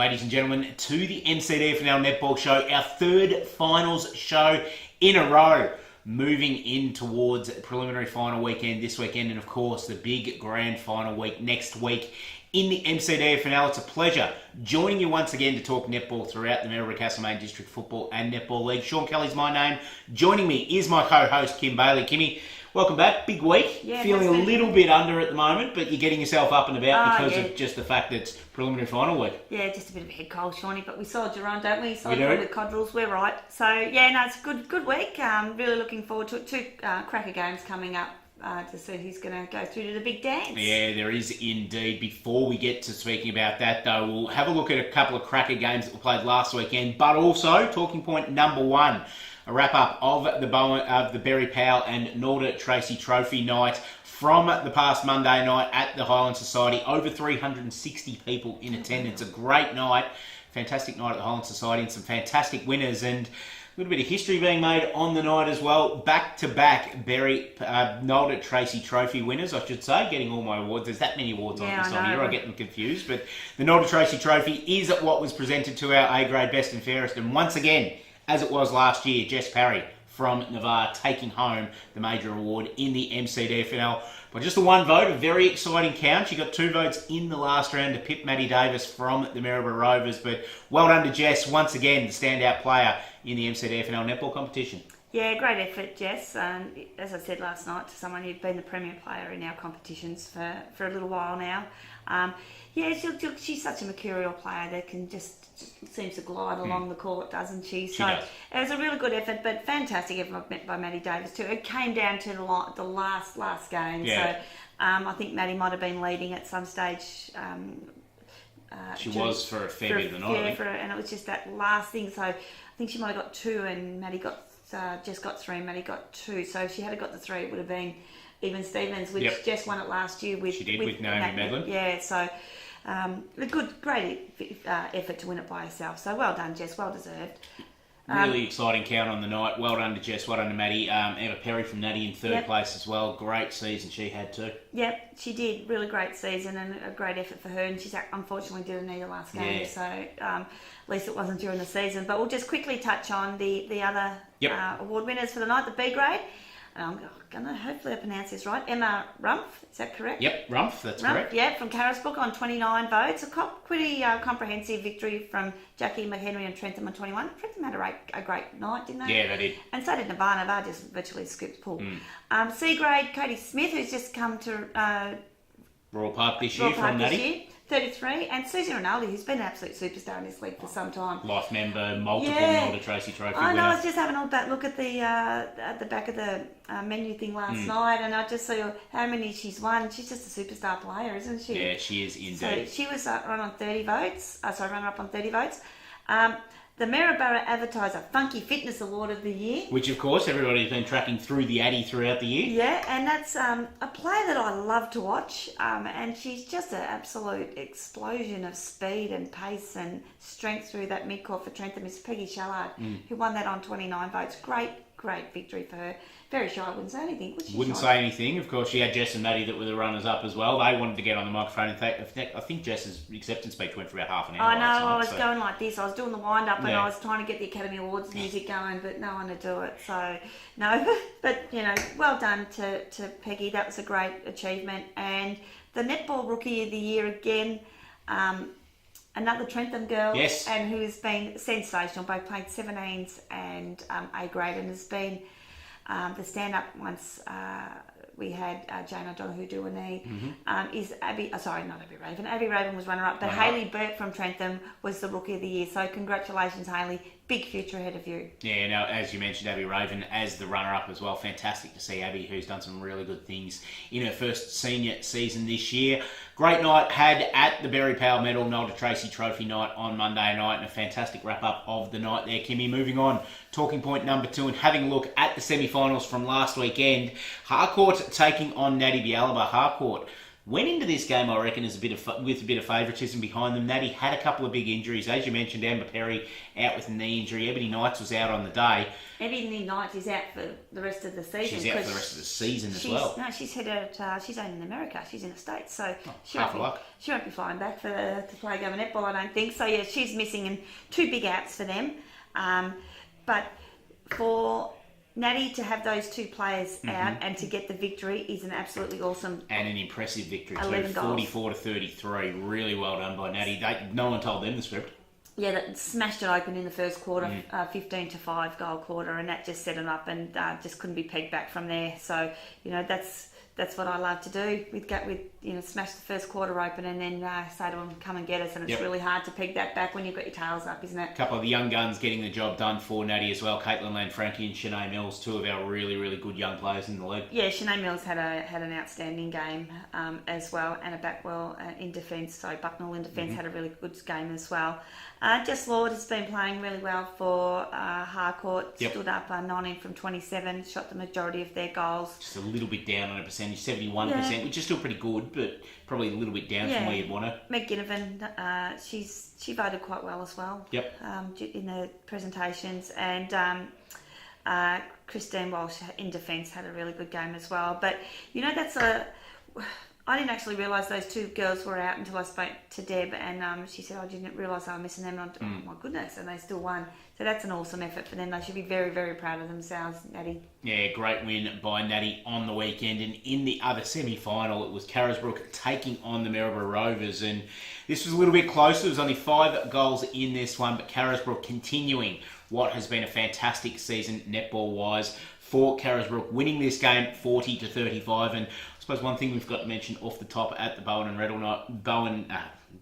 ladies and gentlemen, to the MCDFNL Netball Show, our third finals show in a row. Moving in towards preliminary final weekend this weekend, and of course the big grand final week next week in the MCDFNL. It's a pleasure joining you once again to talk netball throughout the Maryville-Castlemaine District Football and Netball League. Sean Kelly's my name. Joining me is my co-host Kim Bailey. Kimmy, welcome back. Big week. Yeah, feeling a little bit under at the moment, but you're getting yourself up and about because of just the fact that it's preliminary final week. Yeah, just a bit of a head cold, Shawnee, but we saw Geron, don't we? We do. The Codrils, we're right. So, yeah, no, it's a good week. Really looking forward to it. Two cracker games coming up to see who's going to go through to the big dance. Yeah, there is indeed. Before we get to speaking about that, though, we'll have a look at a couple of cracker games that were played last weekend, but also, talking point number one, a wrap-up of the Berry Powell and Nalder Tracey Trophy night from the past Monday night at the Highland Society. Over 360 people in attendance. A great night. Fantastic night at the Highland Society and some fantastic winners. And a little bit of history being made on the night as well. Back-to-back Nalder Tracey Trophy winners, I should say. Getting all my awards. There's that many awards on this time of year. I get them confused. But the Nalder Tracey Trophy is what was presented to our A-grade best and fairest. And once again, as it was last year, Jess Parry from Navarre taking home the major award in the MCDFNL. By just the one vote, a very exciting count. She got 2 votes in the last round to pip Maddie Davis from the Maryborough Rovers. But well done to Jess, once again, the standout player in the MCDFNL netball competition. Yeah, great effort, Jess. As I said last night to someone who'd been the premier player in our competitions for a little while now. She's such a mercurial player that can just seems to glide along the court, doesn't she? So does. It was a really good effort, but fantastic effort by Maddie Davis too. It came down to the last game. Yeah. So I think Maddie might have been leading at some stage. She was for a fair bit of the night. And it was just that last thing. So I think she might have got 2, and Maddie just got 3, and Maddie got 2. So if she had got the 3, it would have been even Stevens, which Jess won it last year with. She did with Naomi Medlin. Yeah, so. Great effort to win it by herself. So well done, Jess. Well deserved. Really exciting count on the night. Well done to Jess. Well done to Maddie. Emma Perry from Natty in third place as well. Great season she had too. Yep, she did. Really great season and a great effort for her. And she unfortunately didn't need the last game, so at least it wasn't during the season. But we'll just quickly touch on the other award winners for the night. The B grade. I'm going to hopefully I pronounce this right. Emma Rumpf, is that correct? Yep, Rumpf, that's correct. Yeah, from Carisbrook on 29 votes. A pretty comprehensive victory from Jackie McHenry and Trentham on 21. Trentham had a great night, didn't they? Yeah, they did. And so did Navarre. Navarre just virtually scooped pool. C grade, Cody Smith, who's just come to Royal Park this year from Natty. 33, and Susie Rinaldi, who's been an absolute superstar in this league for some time. Life member, multiple Nalder Tracey Trophy winner. I know, I was just having a look at the back of the menu thing last night, and I just saw how many she's won. She's just a superstar player, isn't she? Yeah, she is indeed. So she was runner-up on 30 votes. The Maryborough Advertiser Funky Fitness Award of the Year. Which, of course, everybody's been tracking through the Addy throughout the year. Yeah, and that's a player that I love to watch, and she's just an absolute explosion of speed and pace and strength through that midcourt for Trentham. Is Peggy Shallard, who won that on 29 votes. Great victory for her. Very shy, wouldn't say anything. Wouldn't say anything. Of course, she had Jess and Maddie that were the runners-up as well. They wanted to get on the microphone. In fact, I think Jess's acceptance speech went for about half an hour. I know, I was going like this. I was doing the wind-up and I was trying to get the Academy Awards music going, but no one to do it. So, no. But, well done to Peggy. That was a great achievement. And the Netball Rookie of the Year again, another Trentham girl, and who has been sensational, both playing 17s and A grade, and has been the stand-up once we had Jane O'Donoghue do a knee, is Abby, not Abby Raven. Abby Raven was runner-up, but Hayley Burt from Trentham was the Rookie of the Year. So congratulations, Hayley. Big future ahead of you. Yeah, now, as you mentioned, Abby Raven as the runner-up as well. Fantastic to see Abby, who's done some really good things in her first senior season this year. Great night had at the Berry Powell Medal Nalder Tracey Trophy night on Monday night, and a fantastic wrap-up of the night there, Kimmy. Moving on, talking point number 2, and having a look at the semi-finals from last weekend. Harcourt taking on Natty Bialaba. Harcourt Went into this game, I reckon, with a bit of favouritism behind them. Natty had a couple of big injuries. As you mentioned, Amber Perry out with a knee injury. Ebony Knights was out on the day. Ebony Knights is out for the rest of the season. She's out for the rest of the season as well. No, she's she's only in America. She's in the States, so she won't be flying back to play game of netball, I don't think. So yeah, she's missing 2 big outs for them. But for Natty to have those 2 players out and to get the victory is an absolutely awesome and an impressive victory too. 44-33, really well done by Natty. No one told them the script. Yeah, that smashed it open in the first quarter, 15-5 goal quarter, and that just set them up and just couldn't be pegged back from there. So that's what I love to do with smash the first quarter open and then say to them, come and get us. And it's really hard to peg that back when you've got your tails up, isn't it? A couple of the young guns getting the job done for Natty as well. Caitlin Lanfranchi and Shanae Mills, 2 of our really, really good young players in the league. Yeah, Shanae Mills had an outstanding game as well. Anna Backwell in defence, Bucknell in defence had a really good game as well. Jess Lord has been playing really well for Harcourt. Stood up 19 from 27, shot the majority of their goals. Just a little bit down on a percentage, 71%, which is still pretty good, but probably a little bit down from where you'd want her. Meg Ginnivan, she voted quite well as well. In the presentations, and Christine Walsh in defence had a really good game as well. But I didn't actually realise those 2 girls were out until I spoke to Deb, and she said, I didn't realise I was missing them. And oh my goodness, and they still won. So that's an awesome effort for them. They should be very, very proud of themselves, Natty. Yeah, great win by Natty on the weekend. And in the other semi-final, it was Carisbrook taking on the Maryborough Rovers. And this was a little bit closer. It was only 5 goals in this one, but Carisbrook continuing what has been a fantastic season netball-wise for Carisbrook, winning this game 40-35. And I suppose one thing we've got to mention off the top at the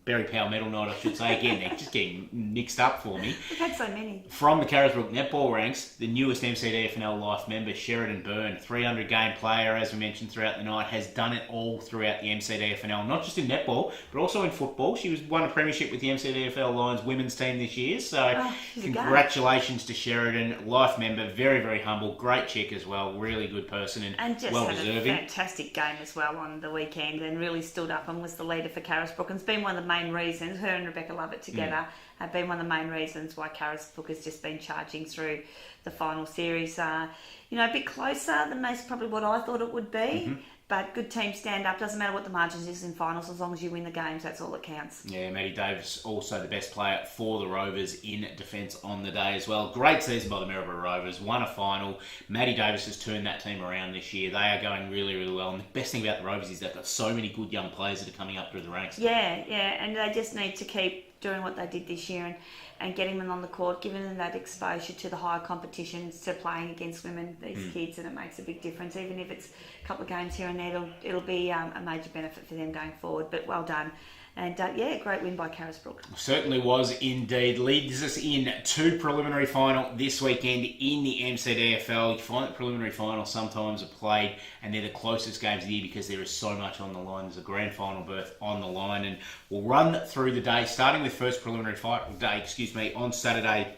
Berry Powell Medal Night, I should say. Again, they're just getting mixed up for me. We've had so many. From the Carisbrook Netball ranks, the newest MCDFNL Life member, Sheridan Byrne, 300 game player, as we mentioned throughout the night, has done it all throughout the MCDFNL, not just in netball, but also in football. She won a premiership with the MCDFL Lions women's team this year, so congratulations to Sheridan, Life member, very, very humble, great chick as well, really good person and just well-deserving. Had a fantastic game as well on the weekend and really stood up and was the leader for Carisbrook, and it's been one of the main reasons, her and Rebecca Lovett together have been one of the main reasons why Carisbrook has just been charging through the final series. A bit closer than most probably what I thought it would be, but good teams stand up. Doesn't matter what the margins is in finals, as long as you win the games, that's all that counts. Yeah, Maddie Davis, also the best player for the Rovers in defence on the day as well. Great season by the Maryborough Rovers, won a final. Maddie Davis has turned that team around this year. They are going really, really well. And the best thing about the Rovers is they've got so many good young players that are coming up through the ranks. Yeah, and they just need to keep doing what they did this year and getting them on the court, giving them that exposure to the higher competitions, to playing against women, these kids, and it makes a big difference. Even if it's a couple of games here and there, it'll be a major benefit for them going forward. But well done. And great win by Carisbrook. Certainly was indeed. Leads us in to preliminary final this weekend in the MCDFL. You find that preliminary finals sometimes are played and they're the closest games of the year because there is so much on the line. There's a grand final berth on the line, and we'll run through the day, starting with first preliminary day, on Saturday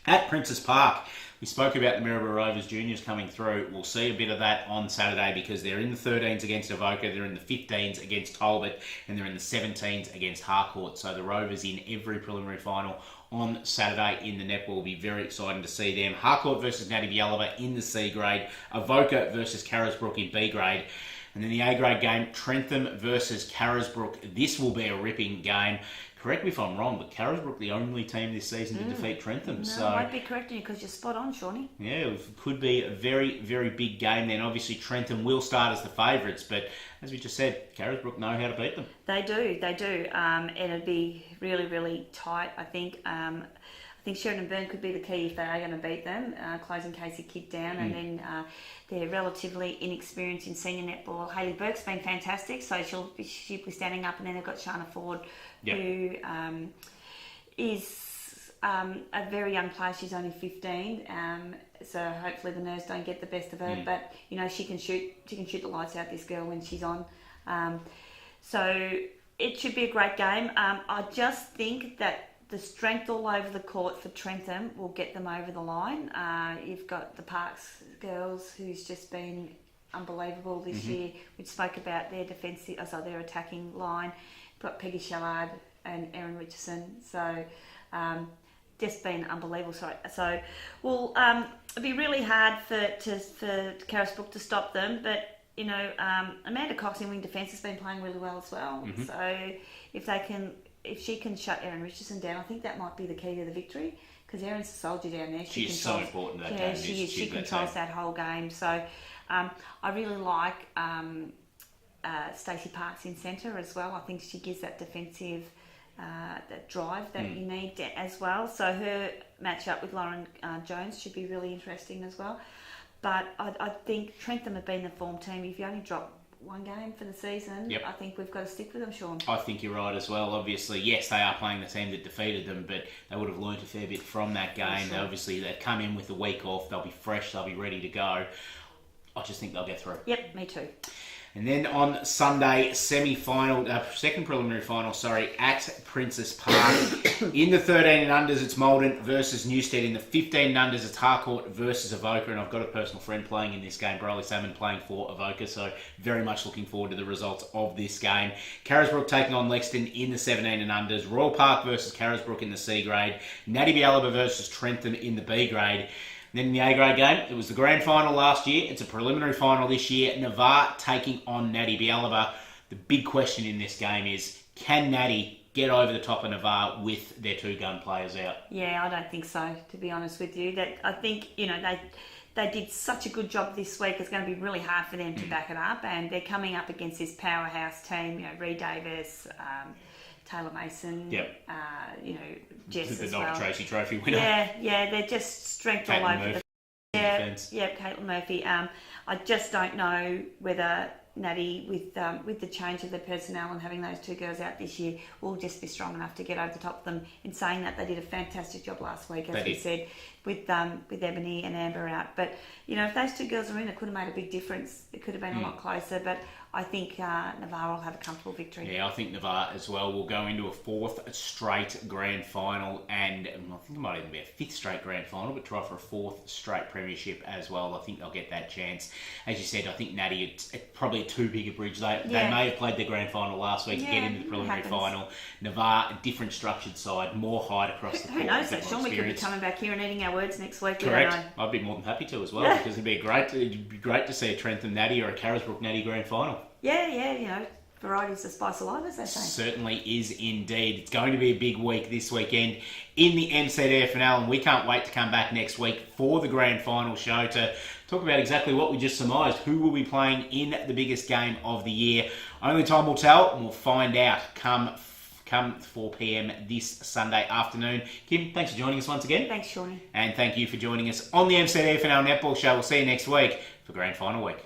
at Princes Park. We spoke about the Maryborough Rovers juniors coming through. We'll see a bit of that on Saturday because they're in the 13s against Avoca, they're in the 15s against Talbot, and they're in the 17s against Harcourt. So the Rovers in every preliminary final on Saturday in the netball will be very exciting to see them. Harcourt versus Natty Bialaba in the C grade, Avoca versus Carisbrook in B grade. And then the A grade game, Trentham versus Carisbrook. This will be a ripping game. Correct me if I'm wrong, but Carisbrook the only team this season to defeat Trentham. No, I won't be correcting you because you're spot on, Shawnee. Yeah, it could be a very, very big game then. Obviously, Trentham will start as the favourites, but as we just said, Carisbrook know how to beat them. They do. And it'd be really, really tight, I think. I think Sheridan Byrne could be the key if they are going to beat them, closing Casey Kidd down, and then they're relatively inexperienced in senior netball. Hayley Burke's been fantastic, so she'll be standing up, and then they've got Shana Ford, who is a very young player. She's only 15, so hopefully the nerves don't get the best of her. But she can shoot the lights out, this girl, when she's on. So it should be a great game. I just think that the strength all over the court for Trentham will get them over the line. You've got the Parks girls, who's just been unbelievable this year. We spoke about their their attacking line. Got Peggy Shallard and Erin Richardson. So just been unbelievable. So well, it'd be really hard for Carisbrook to stop them, but. Amanda Cox in wing defence has been playing really well as well. So if she can shut Erin Richardson down, I think that might be the key to the victory, because Erin's a soldier down there. She's so important that game. She controls that whole game. So I really like Stacey Parks in centre as well. I think she gives that defensive that drive that you need as well. So her match-up with Lauren Jones should be really interesting as well. But I think Trentham have been the form team. If you only drop one game for the season, I think we've got to stick with them, Shaun. I think you're right as well. Obviously, yes, they are playing the team that defeated them, but they would have learnt a fair bit from that game. Sure. They've come in with a week off. They'll be fresh. They'll be ready to go. I just think they'll get through. Yep, me too. And then on Sunday, second preliminary final, at Princess Park. In the 13 and unders, it's Maldon versus Newstead. In the 15 and unders, it's Harcourt versus Avoca. And I've got a personal friend playing in this game, Broly Salmon, playing for Avoca. So very much looking forward to the results of this game. Carisbrook taking on Lexington in the 17 and unders. Royal Park versus Carisbrook in the C grade. Natty Bialaba versus Trentham in the B grade. Then in the A-grade game, it was the grand final last year. It's a preliminary final this year. Navarre taking on Natty Bialaba. The big question in this game is, can Natty get over the top of Navarre with their two gun players out? Yeah, I don't think so, to be honest with you. I think, they did such a good job this week. It's going to be really hard for them to back it up. And they're coming up against this powerhouse team, Reed Davis, Taylor Mason, Jess the as well. Tracey Trophy winner. Yeah, they're just strength all over the Caitlin Murphy. I just don't know whether Natty, with the change of the personnel and having those two girls out this year, will just be strong enough to get over the top of them. In saying that, they did a fantastic job last week, as we said, with Ebony and Amber out. But if those two girls are in, it could have made a big difference. It could have been a lot closer. But I think Navarre will have a comfortable victory. Yeah, I think Navarre as well will go into a fourth straight grand final, and I think it might even be a fifth straight grand final, but try for a fourth straight premiership as well. I think they'll get that chance. As you said, I think Natty, it's probably too big a bridge. They may have played the grand final last week to get into the preliminary final. Navarre, a different structured side, more height across the court. Who knows? Sean, we could be coming back here and eating our words next week. Correct. I'd be more than happy to as well, because it'd be great to see a Trentham Natty or a Carisbrook Natty grand final. Yeah, variety's the spice of life, as they say. Certainly is indeed. It's going to be a big week this weekend in the MCDFNL, and we can't wait to come back next week for the grand final show to talk about exactly what we just surmised, who will be playing in the biggest game of the year. Only time will tell, and we'll find out come 4 p.m. this Sunday afternoon. Kim, thanks for joining us once again. Thanks, Shawnee. And thank you for joining us on the MCDFNL Netball Show. We'll see you next week for grand final week.